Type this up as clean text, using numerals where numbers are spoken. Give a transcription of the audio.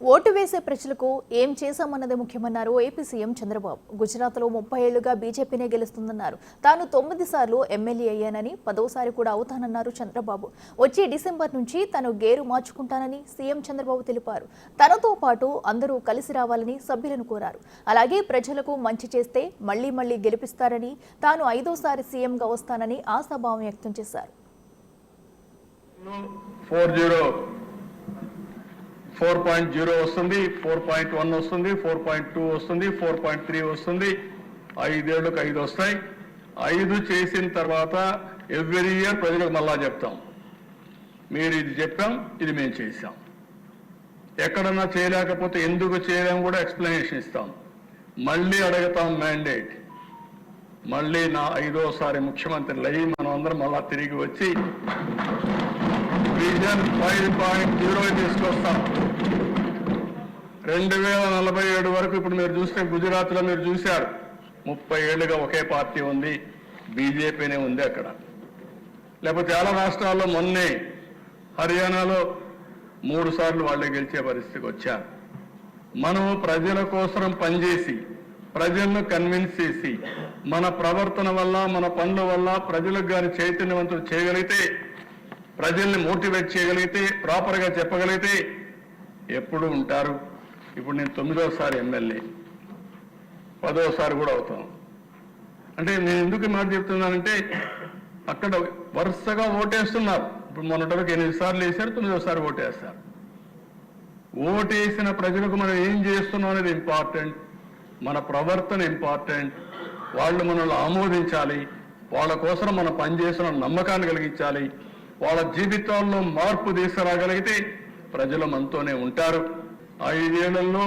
Vote వేసే ప్రజలకు ఏం చేశామన్నదే ముఖ్యమన్నారు ఏపీ సీఎం చంద్రబాబు. గుజరాత్లో 30 ఏళ్లుగా బీజేపీనే గెలుస్తుందన్నారు. తాను 9 సార్లు ఎమ్మెల్యే అయ్యానని 10వసారి కూడా అవుతానన్నారు చంద్రబాబు. వచ్చే డిసెంబర్ నుంచి తాను గేరు మార్చుకుంటానని సీఎం చంద్రబాబు తెలిపారు. తనతో పాటు అందరూ కలిసి రావాలని సభ్యులను కోరారు. అలాగే ప్రజలకు మంచి చేస్తే మళ్లీ గెలిపిస్తారని, తాను 5వసారి సీఎంగా వస్తానని ఆశాభావం వ్యక్తం చేశారు. 4.0 వస్తుంది, 4.1 వస్తుంది, 4.2 వస్తుంది, 4.3 వస్తుంది. 5 ఏళ్లకు 5 వస్తాయి. 5 చేసిన తర్వాత ఎవ్రీ ఇయర్ ప్రజలకు మళ్ళా చెప్తాం, మీరు ఇది చెప్పాం, ఇది మేము చేశాం. ఎక్కడన్నా చేయలేకపోతే ఎందుకు చేయలేము కూడా ఎక్స్ప్లెనేషన్ ఇస్తాం. మళ్ళీ అడుగుతాం మ్యాండేట్. మళ్ళీ నా 5వసారి ముఖ్యమంత్రులు అయ్యి మనం అందరం మళ్ళా తిరిగి వచ్చి విజన్ 5.0 తీసుకొస్తాం. 2047 వరకు ఇప్పుడు మీరు చూస్తే గుజరాత్లో మీరు చూశారు, 30 ఏళ్లుగా ఒకే పార్టీ ఉంది, బీజేపీనే ఉంది అక్కడ. లేకపోతే చాలా రాష్ట్రాల్లో మొన్నే హర్యానాలో 3 సార్లు వాళ్ళే గెలిచే పరిస్థితికి వచ్చారు. మనం ప్రజల కోసం పనిచేసి ప్రజలను కన్విన్స్ చేసి మన ప్రవర్తన వల్ల మన పనుల వల్ల ప్రజలకు గాని చైతన్యవంతులు చేయగలిగితే, ప్రజల్ని మోటివేట్ చేయగలిగితే, ప్రాపర్గా చెప్పగలిగితే ఎప్పుడు ఉంటారు. ఇప్పుడు నేను 9వసారి ఎమ్మెల్యే, 10వసారి కూడా అవుతాను. అంటే నేను ఎందుకు మాట చెప్తున్నానంటే అక్కడ వరుసగా ఓటేస్తున్నారు. ఇప్పుడు మొన్నటివరకు 8 సార్లు వేశారు, 9వసారి ఓటేస్తారు. ఓటేసిన ప్రజలకు మనం ఏం చేస్తున్నాం అనేది ఇంపార్టెంట్, మన ప్రవర్తన ఇంపార్టెంట్. వాళ్ళు మనల్ని ఆమోదించాలి, వాళ్ళ కోసం మనం పనిచేసిన నమ్మకాన్ని కలిగించాలి. వాళ్ళ జీవితాల్లో మార్పు తీసుకురాగలిగితే ప్రజలు మనతోనే ఉంటారు. 5 ఏళ్లలో